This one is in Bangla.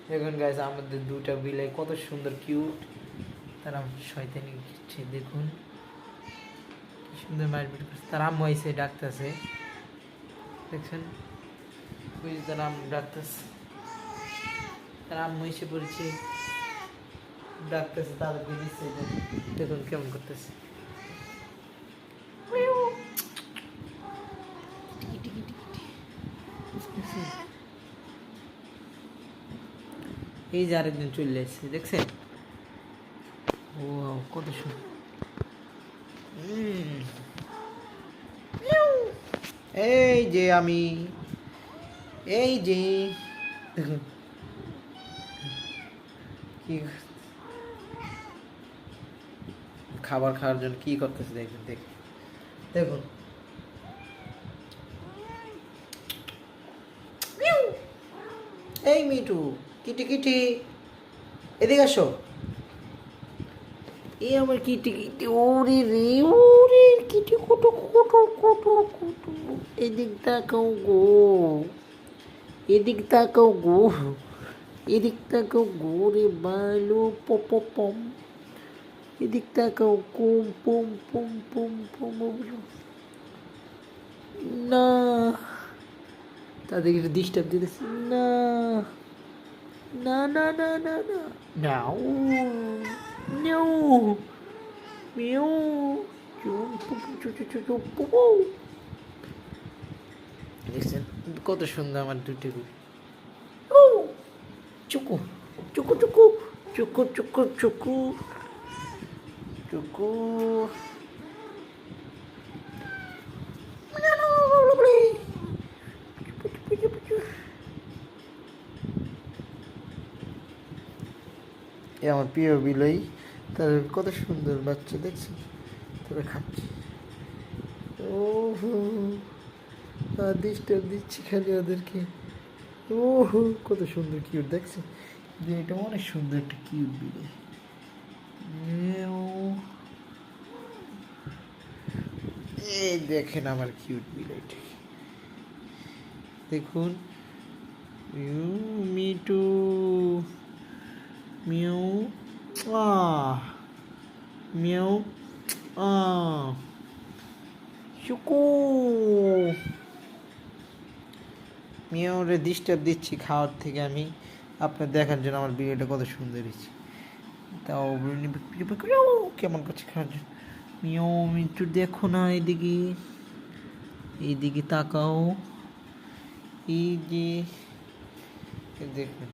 দেখুন গাইস আমাদের দুটা বিলাই কত সুন্দর কিউট, তারা শয়তানি করছে দেখুন কি সুন্দর মারপিট করছে। তার আম্মু এসে ডাকতেছে, দেখছেন ওই যে তার আম্মু ডাকতেছে, তার আম্মু এসে পড়েছে ডাকতেছে, তাদেরকে দিচ্ছে দেখুন কেমন করতেছে। এই যে আরেকদিন চলে এসেছে দেখছেন, ও কত সুন্দর। এই যে আমি, এই যে দেখুন কি খাবার খাওয়ার জন্য কি করতেছে দেখুন, দেখুন দেখুন এই মিটু কিটি কিটি এদিকে আসো, এই আমার কিটি কিটি, ওরে রে ওরে কিটি কুটু কুটু কুটু কুটু, এদিক তাকাও গো, এদিক তাকাও গো, এদিক তাকাও গো রে বালো পম, এদিক তাকাও কুম পুম পুম পুম পুম। না তাদেরকে ডিস্টার্ব দিতেছে না, না না না না না নাও নাও মিউ দেখছেন কত সুন্দর আমার দুটি চুকু চুকু চুকু চুকু চুকু চুকু চুকু। এ আমার প্রিয় বিলাই, তার কত সুন্দর বাচ্চা দেখছি, তারা খাচ্ছে। ও ডিস্টার্ব দিচ্ছি খালি ওদেরকে। ও কত সুন্দর কিউট দেখছি, এটা অনেক সুন্দর একটা কিউট বিলাই। এই দেখেন আমার কিউট বিলাইটা দেখুন, মিটু মিউ মিউ শুকু মিউরে ডিস্টার্ব দিচ্ছি খাওয়ার থেকে আমি, আপনার দেখার জন্য আমার ভিডিওটা কত সুন্দর হয়েছে। তাও কেমন করছে খাওয়ার জন্য। মিউ মিটু দেখো না এদিকে, এইদিকে তাকাও, এই যে দেখুন।